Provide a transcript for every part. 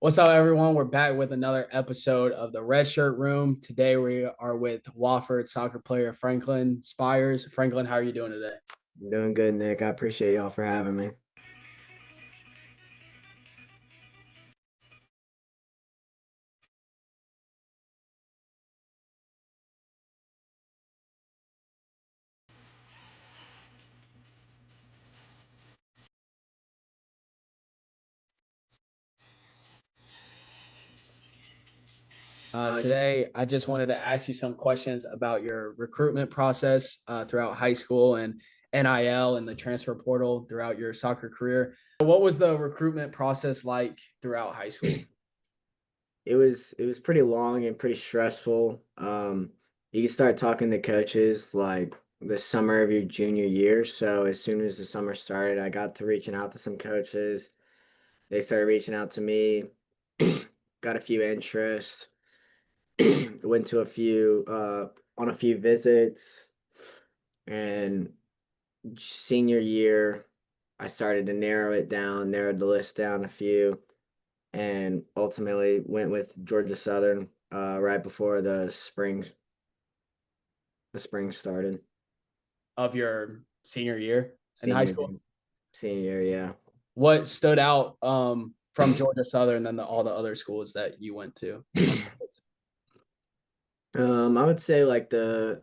What's up, everyone? We're back with another episode of the Redshirt Room. Today we are with Wofford Soccer player Franklin Spires. Franklin, how are you doing today? I'm doing good, Nick. I appreciate y'all for having me. Today, I just wanted to ask you some questions about your recruitment process throughout high school and NIL and the transfer portal throughout your soccer career. What was the recruitment process like throughout high school? It was pretty long and pretty stressful. You can start talking to coaches like the summer of your junior year. So as soon as the summer started, I got to reaching out to some coaches. They started reaching out to me, got a few interests, went to a few on a few visits, and senior year, I started to narrowed the list down a few, and ultimately went with Georgia Southern right before the spring started. Of your senior year in high Senior school? senior year, yeah. What stood out from Georgia Southern than all the other schools that you went to on campus? I would say like the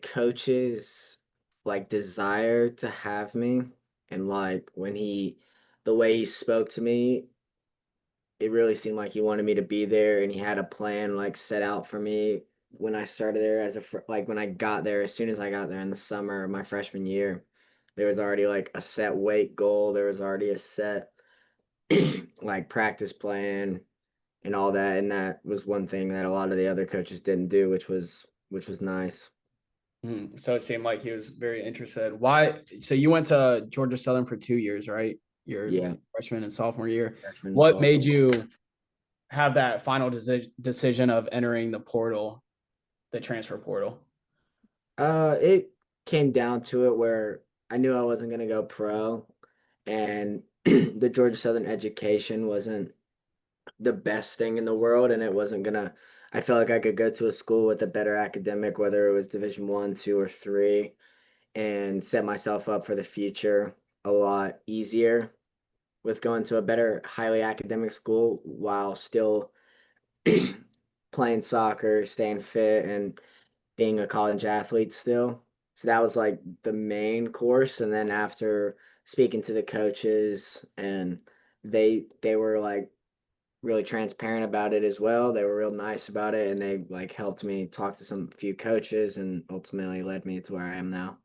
coach's like desire to have me, and like the way he spoke to me, it really seemed like he wanted me to be there, and he had a plan like set out for me when I started there like when I got there. As soon as I got there in the summer of my freshman year, there was already like a set weight goal. There was already a set like practice plan and all that, and that was one thing that a lot of the other coaches didn't do, which was nice. So it seemed like he was very interested. Why? So you went to Georgia Southern for 2 years, right? Your Yeah, freshman and sophomore year. freshman and What made sophomore. you have that final decision of entering the portal, the transfer portal? It came down to it where I knew I wasn't gonna go pro, and the Georgia Southern education wasn't the best thing in the world, and it wasn't gonna. I felt like I could go to a school with a better academic, whether it was Division One, two, or three, and set myself up for the future a lot easier with going to a better, highly academic school while still playing soccer, staying fit, and being a college athlete still. So that was like the main course. And then after speaking to the coaches, and they were like really transparent about it as well. They were real nice about it, and they like helped me talk to some few coaches, and ultimately led me to where I am now.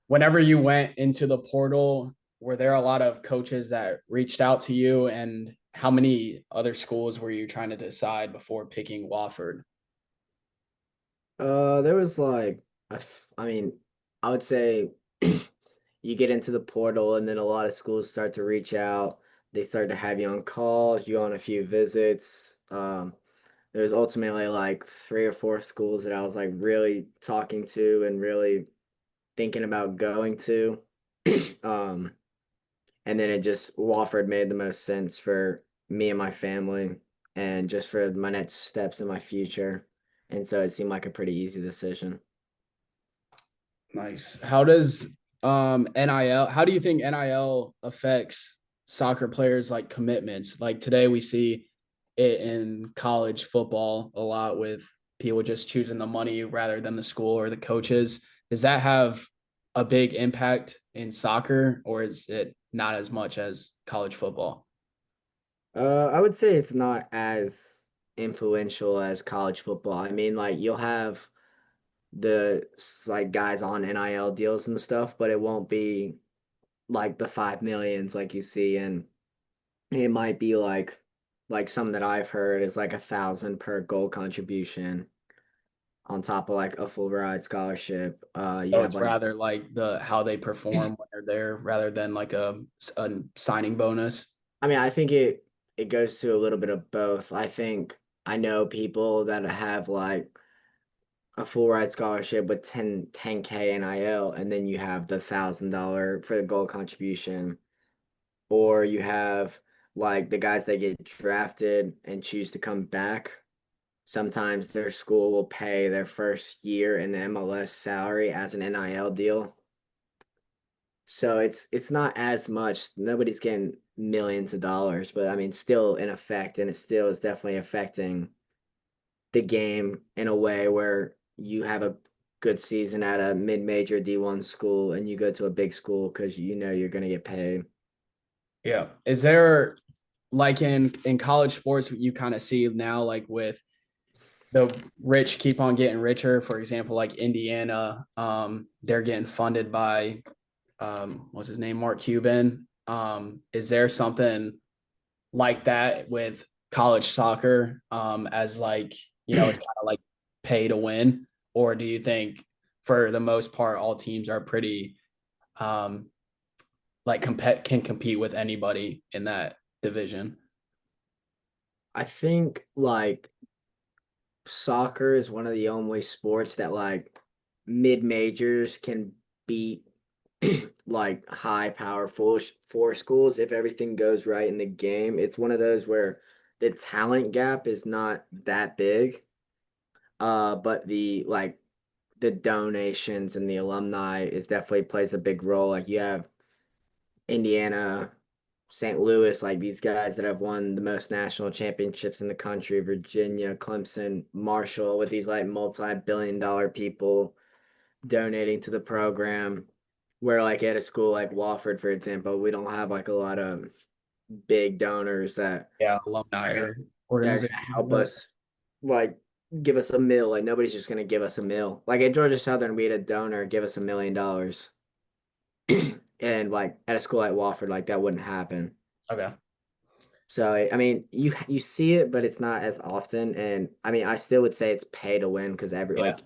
Whenever you went into the portal, were there a lot of coaches that reached out to you? And how many other schools were you trying to decide before picking Wofford? There was like I mean, I would say you get into the portal, and then a lot of schools start to reach out. They start to have you on calls, you on a few visits. There's ultimately like three or four schools that I was like really talking to and really thinking about going to. Um, and then it just Wofford made the most sense for me and my family, and just for my next steps in my future. And so it seemed like a pretty easy decision. Nice. How does NIL, how do you think NIL affects soccer players like commitments? Like today we see it in college football a lot with people just choosing the money rather than the school or the coaches. Does that have a big impact in soccer, or is it not as much as college football? I would say it's not as influential as college football. I mean, like you'll have like guys on NIL deals and stuff, but it won't be like the 5 millions like you see, and it might be like some that I've heard is like 1,000 per goal contribution on top of like a full ride scholarship. You So have it's like rather like the how they perform when they're there rather than like a signing bonus. I mean, I think it goes to a little bit of both. I think I know people that have like a full ride scholarship with 10K NIL, and then you have the $1,000 for the goal contribution, or you have like the guys that get drafted and choose to come back, sometimes their school will pay their first year in the MLS salary as an NIL deal. So it's not as much. Nobody's getting millions of dollars, but I mean, still in effect, and it still is definitely affecting the game in a way where you have a good season at a mid-major D1 school and you go to a big school because you know you're going to get paid. Yeah. Is there like in college sports what you kind of see now like with the rich keep on getting richer, for example, like Indiana, they're getting funded by what's his name, Mark Cuban. Is there something like that with college soccer, as like, it's kind of like pay to win? Or do you think for the most part all teams are pretty um like can compete with anybody in that division? I think like soccer is one of the only sports that like mid-majors can beat like high power four schools if everything goes right in the game. It's one of those where the talent gap is not that big. But the donations and the alumni is definitely plays a big role. Like you have Indiana, St. Louis, like these guys that have won the most national championships in the country, Virginia, Clemson, Marshall, with these like multi-billion-dollar people donating to the program. Where like at a school like Wofford, for example, we don't have like a lot of big donors Yeah, alumni are gonna or that are gonna organizations like help that. us like give us a mill. Like nobody's just gonna give us a mill. Like at Georgia Southern, we had a donor give us $1 million. And like at a school like Wofford, like that wouldn't happen. Okay. So I mean, you see it, but it's not as often. And I mean, I still would say it's pay to win because every Yeah. like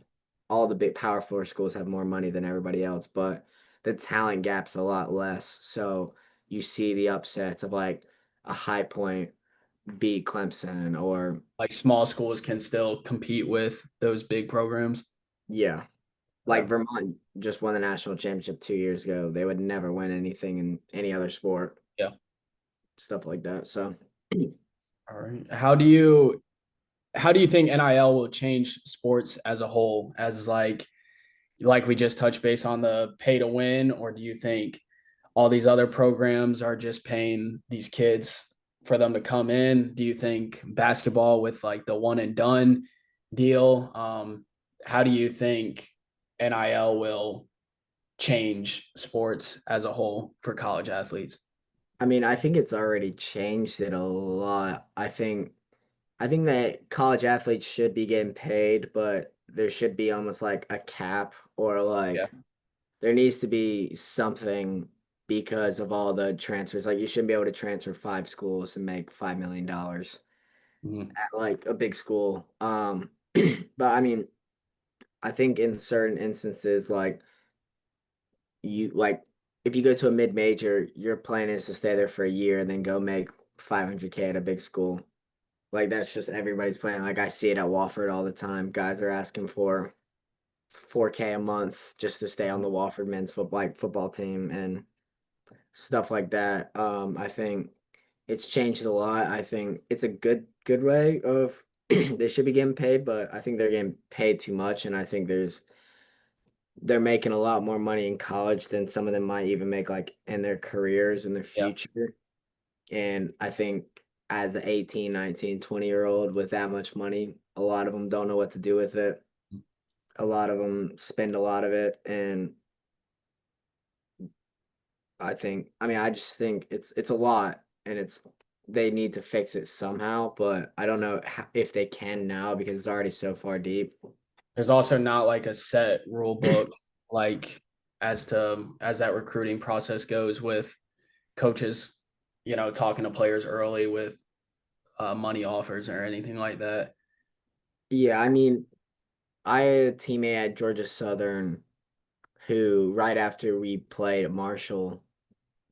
all the big Power Four schools have more money than everybody else, but the talent gap's a lot less. So you see the upsets of like a High Point beat Clemson or Like small schools can still compete with those big programs. yeah, like Okay. Vermont just won the national championship 2 years ago. They would never win anything in any other sport, Yeah. stuff like that. So All right. How do you think NIL will change sports as a whole, as like we just touched base on the pay to win, or do you think all these other programs are just paying these kids for them to come in? Do you think basketball with like the one and done deal? How do you think NIL will change sports as a whole for college athletes? I mean, I think it's already changed it a lot. I think that college athletes should be getting paid, but there should be almost like a cap or Yeah. like there needs to be something because of all the transfers. Like you shouldn't be able to transfer 5 schools and make $5 million Mhm. at like a big school. But I mean, I think in certain instances, like you like if you go to a mid major, your plan is to stay there for a year and then go make 500K at a big school. Like that's just everybody's plan. Like I see it at Wofford all the time. Guys are asking for 4K a month just to stay on the Wofford men's football team and stuff like that. I think it's changed a lot. I think it's a good way of they should be getting paid, but I think they're getting paid too much, and I think they're making a lot more money in college than some of them might even make like in their careers in their Yeah. future. And I think as an 18, 19, 20-year old with that much money, a lot of them don't know what to do with it. A lot of them spend a lot of it. And I mean, I just think it's a lot and they need to fix it somehow, but I don't know if they can now because it's already so far deep. There's also not like a set rule book, like as that recruiting process goes with coaches, talking to players early with money offers or anything like that. Yeah, I mean, I had a teammate at Georgia Southern who, right after we played at Marshall,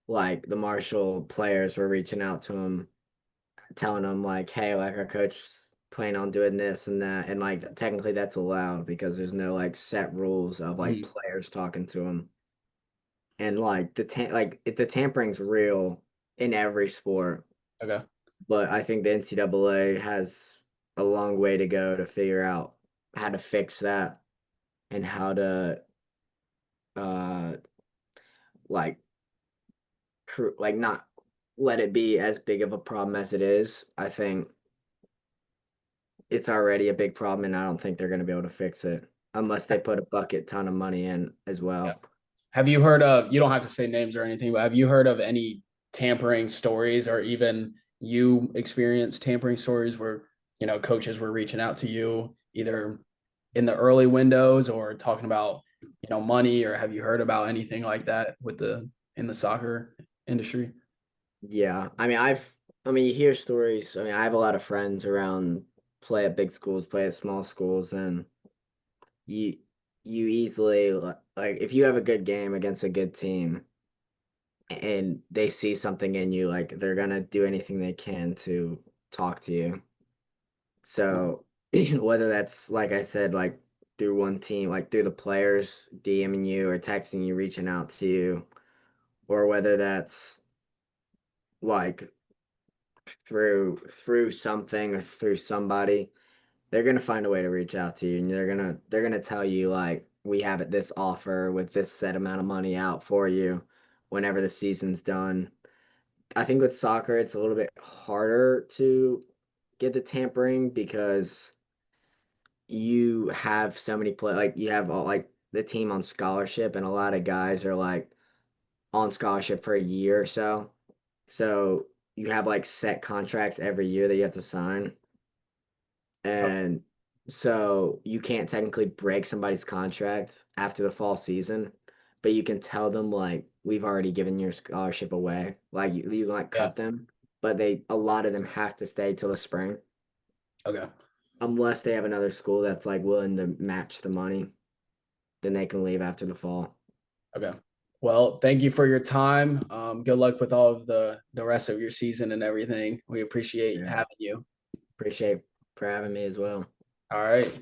like the Marshall players were reaching out to him, telling him like, "Hey, like our coach plan on doing this and that," and like technically that's allowed because there's no like set rules of like Mhm. players talking to him, and like the tampering's real in every sport. Okay. But I think the NCAA has a long way to go to figure out how to fix that and how to uh like like not let it be as big of a problem as it is. I think it's already a big problem, and I don't think they're going to be able to fix it unless they put a bucket ton of money in as Yeah. well. Have you heard of, you don't have to say names or anything, but have you heard of any tampering stories or even you experienced tampering stories where, coaches were reaching out to you either in the early windows or talking about, money, or have you heard about anything like that in the soccer industry? Yeah, I mean, you hear stories. I mean, I have a lot of friends around, play at big schools, play at small schools, and you you easily like if you have a good game against a good team and they see something in you, like they're gonna do anything they can to talk to you. So whether that's like I said, like through one team, like through the players DMing you or texting you, reaching out to you, or whether that's like through something or through somebody, they're gonna find a way to reach out to you, and they're gonna tell you like we have it this offer with this set amount of money out for you whenever the season's done. I think with soccer, it's a little bit harder to get the tampering because you have so many play like you have all like the team on scholarship and a lot of guys are like on scholarship for a year or so. So you have like set contracts every year that you have to sign. Oh, And so you can't technically break somebody's contract after the fall season, but you can tell them like we've already given your scholarship away. Like you like yeah. cut them, but they a lot of them have to stay till the spring Okay. unless they have another school that's like willing to match the money, then they can leave after the fall. Okay. Well, thank you for your time. Good luck with all of the rest of your season and everything. We appreciate Yeah. having you. Appreciate for having me as well. All right.